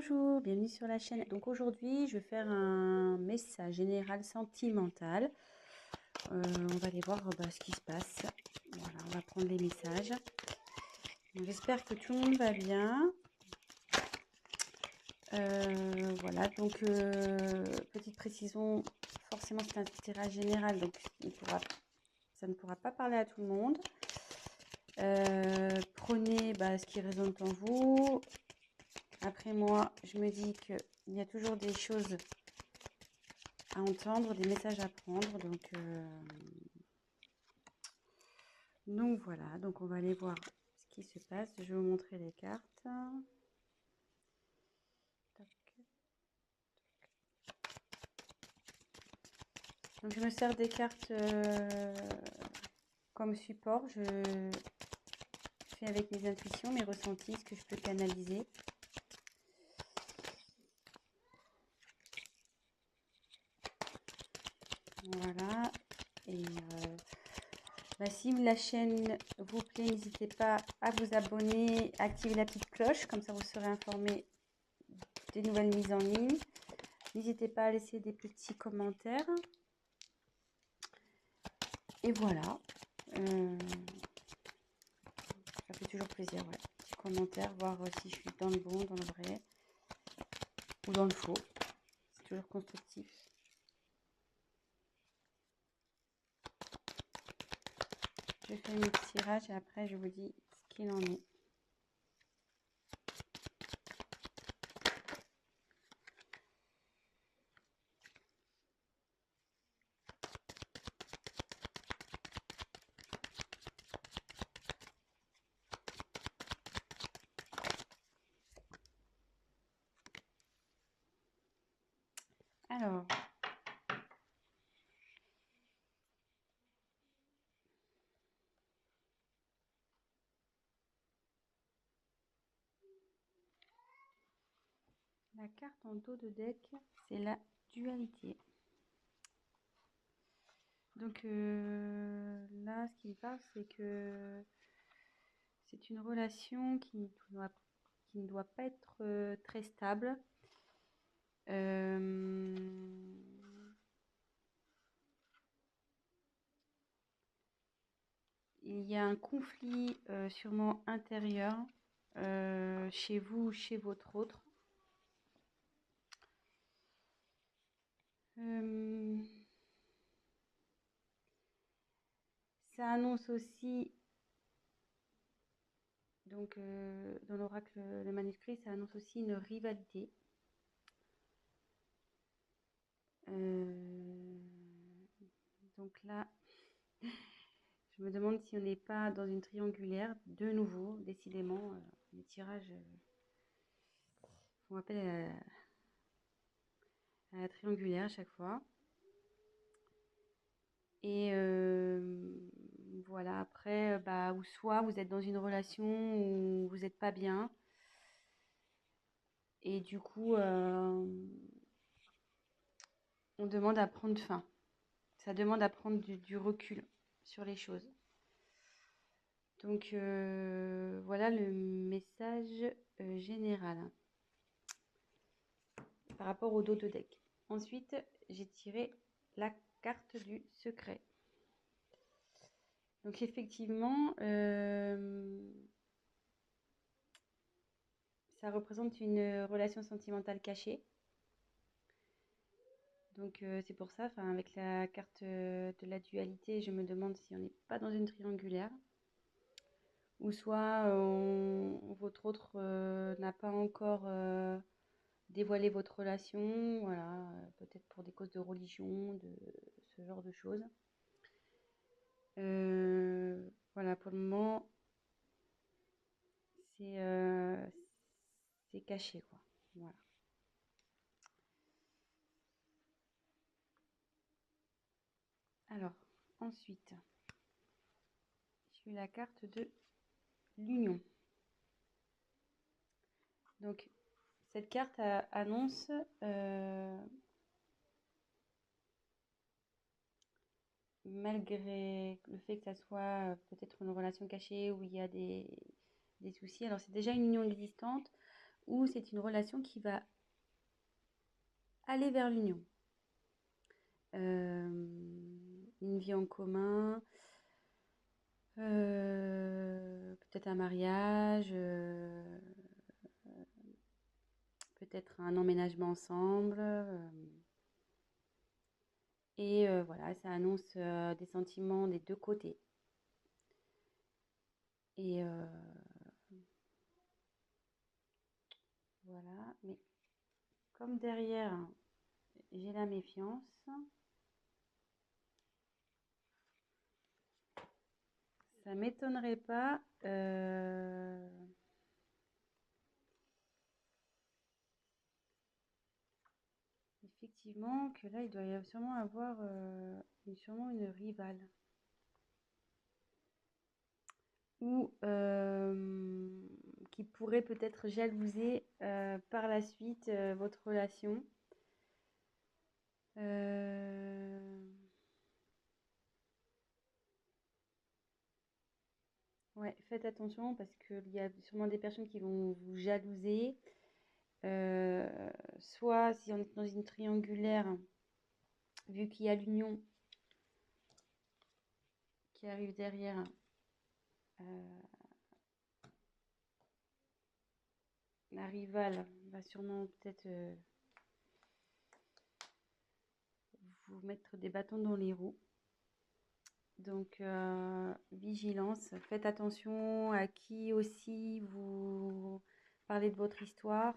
Bonjour, bienvenue sur la chaîne. Donc aujourd'hui, je vais faire un message général sentimental. On va aller voir ce qui se passe. Voilà, on va prendre les messages. Donc, j'espère que tout le monde va bien. Voilà, donc petite précision, forcément c'est un tirage général, donc ça ne pourra pas parler à tout le monde. Prenez ce qui résonne en vous. Après moi, je me dis qu'il y a toujours des choses à entendre, des messages à prendre. Donc voilà, donc on va aller voir ce qui se passe. Je vais vous montrer les cartes. Donc je me sers des cartes comme support. Je fais avec mes intuitions, mes ressentis, ce que je peux canaliser. Voilà. Et si la chaîne vous plaît, n'hésitez pas à vous abonner, à activer la petite cloche, comme ça vous serez informé des nouvelles mises en ligne. N'hésitez pas à laisser des petits commentaires. Et voilà. Ça fait toujours plaisir, ouais. Petits commentaires, voir si je suis dans le bon, dans le vrai ou dans le faux. C'est toujours constructif. Je fais mes petits tirages et après je vous dis ce qu'il en est. Alors, la carte en dos de deck, c'est la dualité. Donc là, ce qu'il parle, c'est que c'est une relation qui ne doit pas être très stable. Il y a un conflit sûrement intérieur chez vous ou chez votre autre. Ça annonce aussi, donc dans l'oracle, le manuscrit, ça annonce aussi une rivalité. Donc là, je me demande si on n'est pas dans une triangulaire, de nouveau, décidément, les tirages font appel à la triangulaire à chaque fois. Et voilà, après, ou soit vous êtes dans une relation où vous n'êtes pas bien. Et du coup, on demande à prendre fin. Ça demande à prendre du recul sur les choses. Donc voilà le message général par rapport au dos de deck. Ensuite, j'ai tiré la carte du secret. Donc effectivement, ça représente une relation sentimentale cachée. Donc c'est pour ça, avec la carte de la dualité, je me demande si on n'est pas dans une triangulaire. Ou soit votre autre n'a pas encore dévoilé votre relation, voilà, peut-être pour des causes de religion, de ce genre de choses. Voilà, pour le moment, c'est caché, quoi. Voilà. Alors, ensuite, j'ai eu la carte de l'union. Donc, cette carte annonce malgré le fait que ça soit peut-être une relation cachée où il y a des soucis. Alors, c'est déjà une union existante ou c'est une relation qui va aller vers l'union. Une vie en commun, peut-être un mariage, peut-être un emménagement ensemble. Et voilà, ça annonce des sentiments des deux côtés. Et voilà, mais comme derrière, j'ai la méfiance, ça m'étonnerait pas effectivement que là, il doit y avoir sûrement avoir sûrement une rivale. Ou qui pourrait peut-être jalouser par la suite votre relation. Ouais, faites attention parce qu'il y a sûrement des personnes qui vont vous jalouser. Soit si on est dans une triangulaire, vu qu'il y a l'union qui arrive derrière, la rivale va sûrement peut-être vous mettre des bâtons dans les roues. Donc, vigilance, faites attention à qui aussi vous parlez de votre histoire.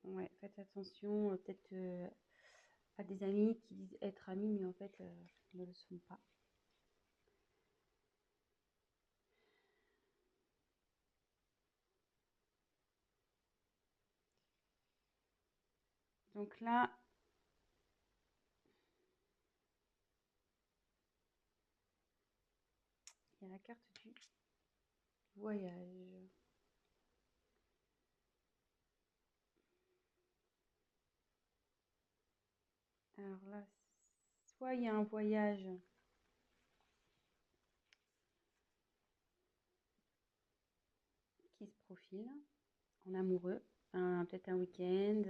Ouais, faites attention peut-être à des amis qui disent être amis, mais en fait ne le sont pas. Donc là, il y a la carte du voyage. Alors là, soit il y a un voyage qui se profile en amoureux, peut-être un week-end.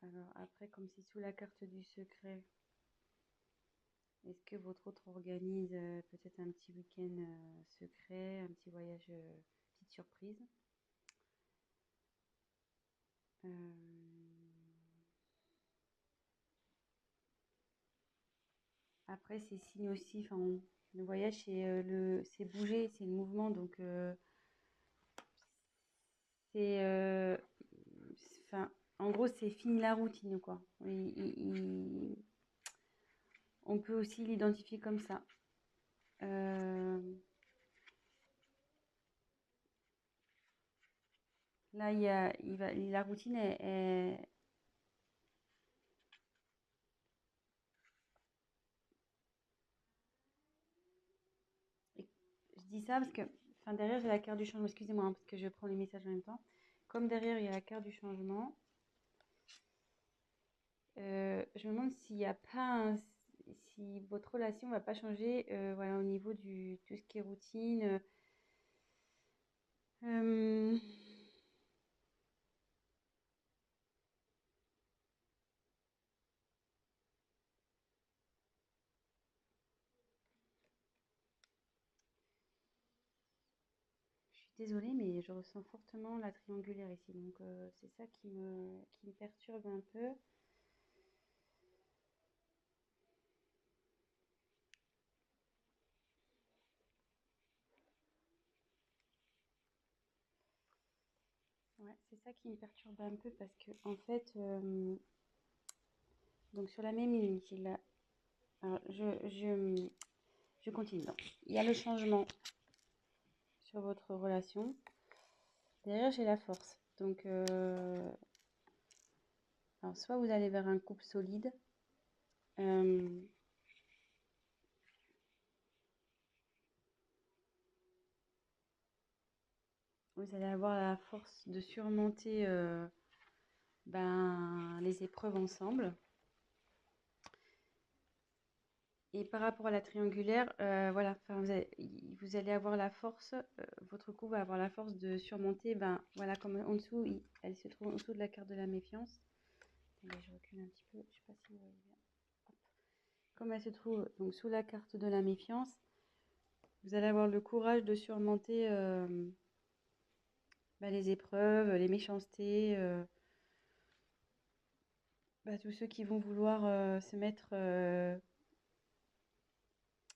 Alors après, comme c'est sous la carte du secret, est-ce que votre autre organise peut-être un petit week-end secret, un petit voyage, petite surprise? Après, c'est signe aussi, enfin, le voyage, c'est bouger, c'est le mouvement, donc c'est, enfin, en gros, c'est fini la routine, quoi. On peut aussi l'identifier comme ça. Là, la routine je dis ça parce que, enfin, derrière, j'ai la carte du changement. Excusez-moi, hein, parce que je prends les messages en même temps. Comme derrière, il y a la carte du changement, je me demande s'il n'y a pas si votre relation ne va pas changer voilà, au niveau du tout ce qui est routine. Euh, je suis désolée, mais je ressens fortement la triangulaire ici. Donc, c'est ça qui me perturbe un peu. Ouais, c'est ça qui me perturbe un peu parce que, en fait, donc sur la même ligne, j'ai la. Alors, je continue. Donc, il y a le changement sur votre relation. Derrière, j'ai la force. Donc, alors, soit vous allez vers un couple solide. Euh, vous allez avoir la force de surmonter les épreuves ensemble. Et par rapport à la triangulaire, voilà, vous allez avoir la force, votre couple va avoir la force de surmonter, voilà, comme en dessous, elle se trouve en dessous de la carte de la méfiance. Attendez, je recule un petit peu, je sais pas si vous voyez bien. Hop. Comme elle se trouve donc sous la carte de la méfiance, vous allez avoir le courage de surmonter les épreuves, les méchancetés, tous ceux qui vont vouloir se mettre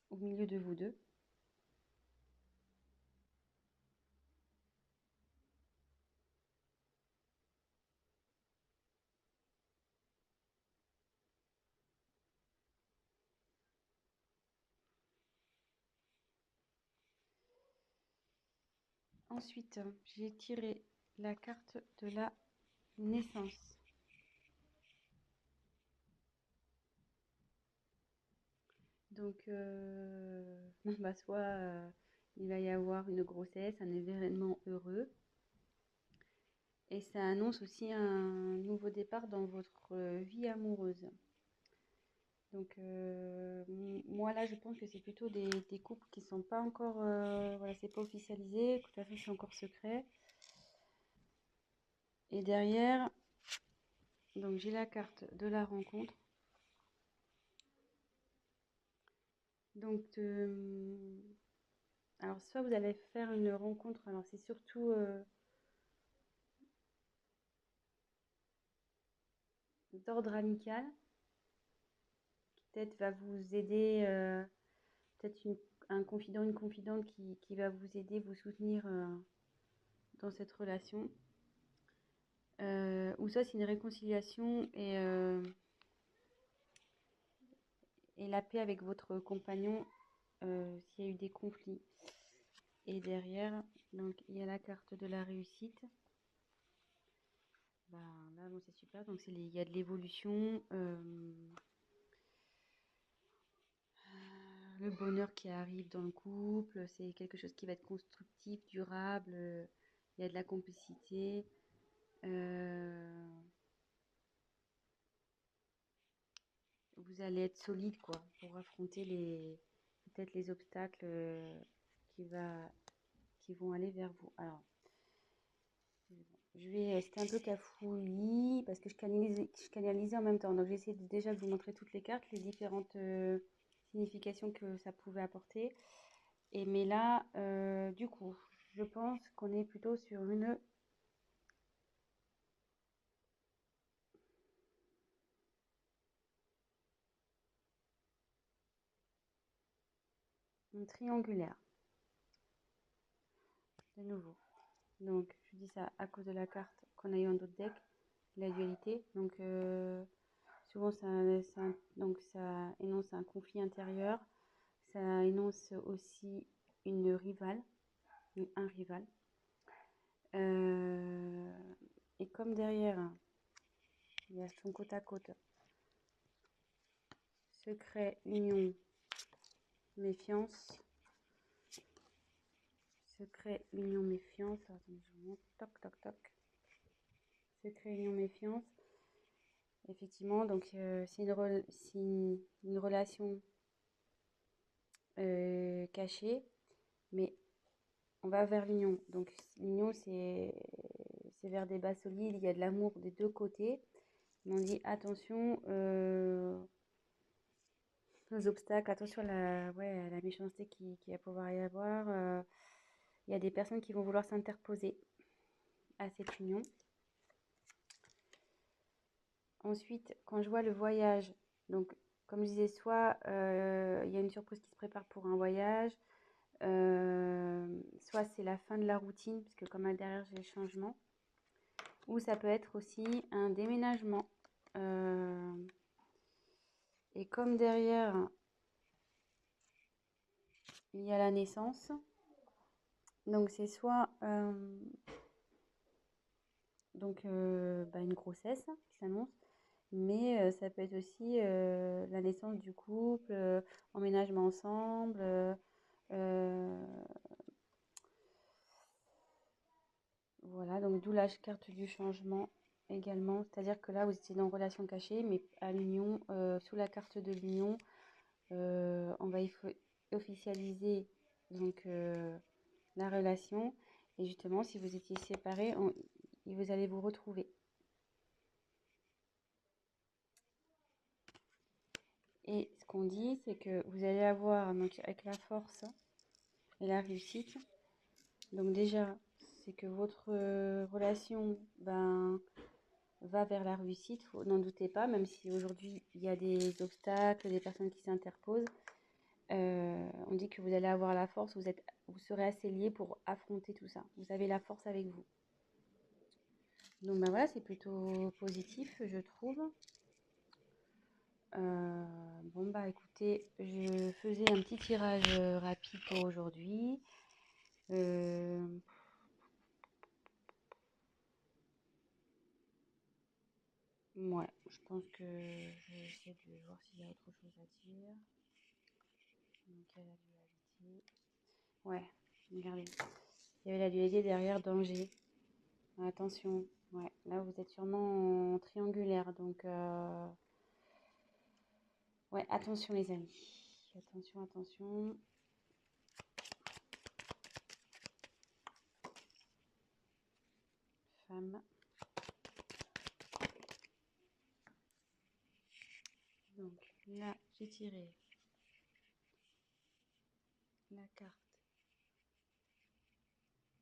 au milieu de vous deux. Ensuite, j'ai tiré la carte de la naissance. Donc, soit il va y avoir une grossesse, un événement heureux. Et ça annonce aussi un nouveau départ dans votre vie amoureuse. Donc, moi là, je pense que c'est plutôt des couples qui ne sont pas encore, voilà, c'est pas officialisé, de toute façon, c'est encore secret. Et derrière, donc j'ai la carte de la rencontre. Donc, alors soit vous allez faire une rencontre, alors c'est surtout d'ordre amical, qui peut-être va vous aider, peut-être un confident, une confidente qui va vous aider, vous soutenir dans cette relation. Ou soit c'est une réconciliation et la paix avec votre compagnon s'il y a eu des conflits. Et derrière, donc il y a la carte de la réussite. Là, bon, c'est super. Donc il y a de l'évolution, le bonheur qui arrive dans le couple. C'est quelque chose qui va être constructif, durable. Il y a de la complicité. Vous allez être solide quoi pour affronter peut-être les obstacles qui vont aller vers vous. Alors, c'était un peu cafouillis parce que je canalisais en même temps. Donc, j'ai essayé déjà de vous montrer toutes les cartes, les différentes significations que ça pouvait apporter. Mais là, du coup, je pense qu'on est plutôt sur une triangulaire. De nouveau. Donc, je dis ça à cause de la carte qu'on a eu en d'autres decks, la dualité. Donc, souvent, ça énonce un conflit intérieur. Ça énonce aussi une rivale, un rival. Et comme derrière, il y a son côte à côte, secret, union, méfiance. Secret, union, méfiance. Attendez, je monte. Toc, toc, toc. Secret, union, méfiance. Effectivement, donc c'est une relation cachée, mais on va vers l'union. Donc l'union, c'est vers des bases solides, il y a de l'amour des deux côtés. Mais on dit attention aux obstacles, attention à la méchanceté qui va pouvoir y avoir. Il y a des personnes qui vont vouloir s'interposer à cette union. Ensuite, quand je vois le voyage, donc comme je disais, soit il y a une surprise qui se prépare pour un voyage, soit c'est la fin de la routine, puisque comme derrière j'ai le changement, ou ça peut être aussi un déménagement. Et comme derrière il y a la naissance, donc c'est soit une grossesse qui s'annonce, mais ça peut être aussi la naissance du couple, emménagement ensemble, Donc d'où la carte du changement également. C'est-à-dire que là, vous étiez dans relation cachée, mais à l'union, sous la carte de l'union, on va officialiser donc la relation. Et justement, si vous étiez séparés, vous allez vous retrouver. Et ce qu'on dit, c'est que vous allez avoir, donc, avec la force et la réussite, donc déjà, c'est que votre relation va vers la réussite, n'en doutez pas, même si aujourd'hui il y a des obstacles, des personnes qui s'interposent. On dit que vous allez avoir la force, vous serez assez liés pour affronter tout ça. Vous avez la force avec vous. Donc ben voilà, c'est plutôt positif, je trouve. Bon bah écoutez, je faisais un petit tirage rapide pour aujourd'hui. Euh, ouais, je pense que je vais essayer de voir s'il y a autre chose à dire. Donc il y a la dualité. Ouais, regardez. Il y avait la dualité derrière danger. Attention. Ouais, là vous êtes sûrement en triangulaire, donc ouais, attention les amis. Attention, attention. Femme. Donc là, j'ai tiré la carte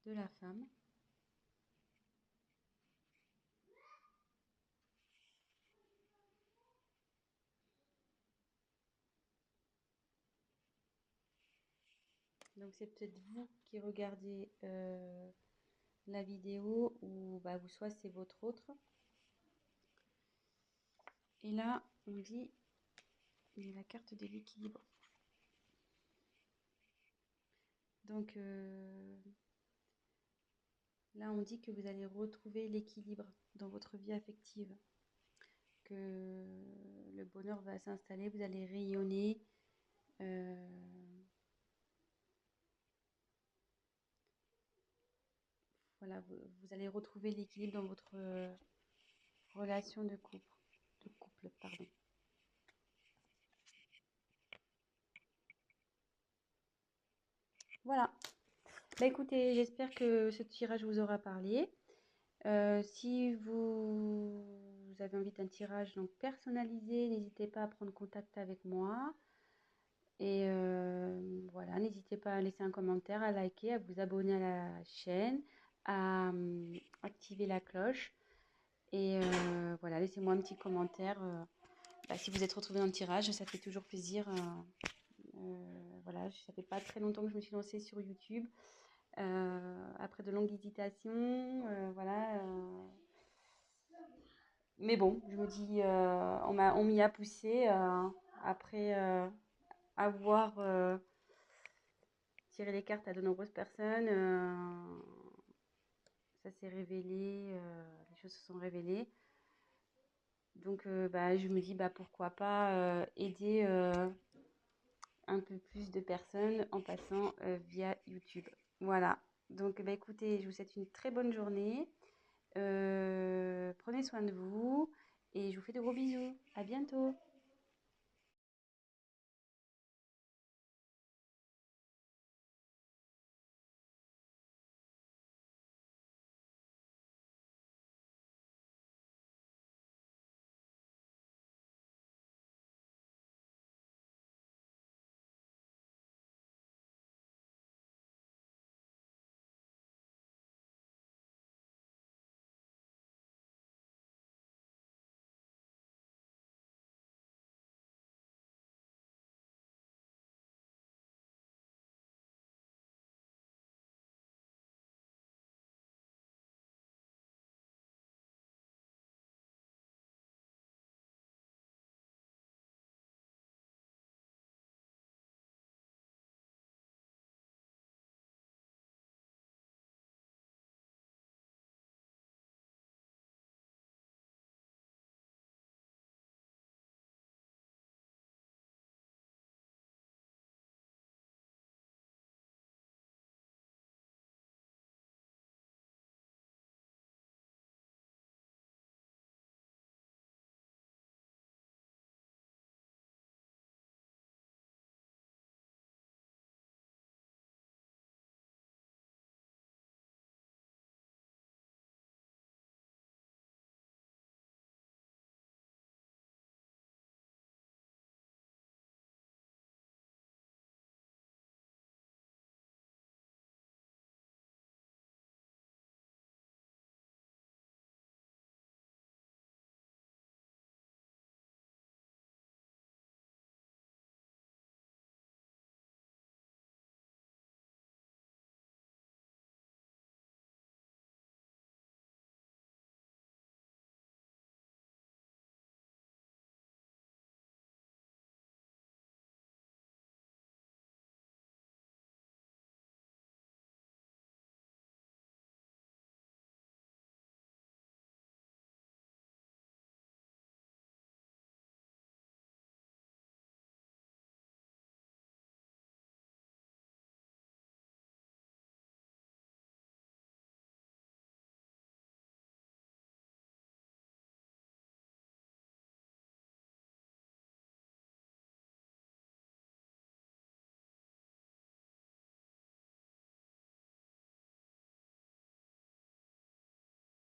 de la femme. Donc c'est peut-être vous qui regardez la vidéo ou bah, vous soit c'est votre autre. Et là, on dit il y a la carte de l'équilibre. Donc là, on dit que vous allez retrouver l'équilibre dans votre vie affective, que le bonheur va s'installer, vous allez rayonner. Voilà, vous allez retrouver l'équilibre dans votre relation de couple, pardon. Voilà. Bah écoutez, j'espère que ce tirage vous aura parlé. Si vous avez envie d'un tirage donc personnalisé, n'hésitez pas à prendre contact avec moi. Et voilà, n'hésitez pas à laisser un commentaire, à liker, à vous abonner à la chaîne, à activer la cloche. Et voilà, laissez-moi un petit commentaire. Bah, si vous êtes retrouvé dans le tirage, ça fait toujours plaisir. Voilà, ça fait pas très longtemps que je me suis lancée sur YouTube. Après de longues hésitations, voilà. Mais bon, je me dis, on m'y a poussé après avoir tiré les cartes à de nombreuses personnes. Ça s'est révélé, les choses se sont révélées. Donc, bah, je me dis, bah, pourquoi pas aider un peu plus de personnes en passant via YouTube. Voilà. Donc, bah, écoutez, je vous souhaite une très bonne journée. Prenez soin de vous et je vous fais de gros bisous. À bientôt.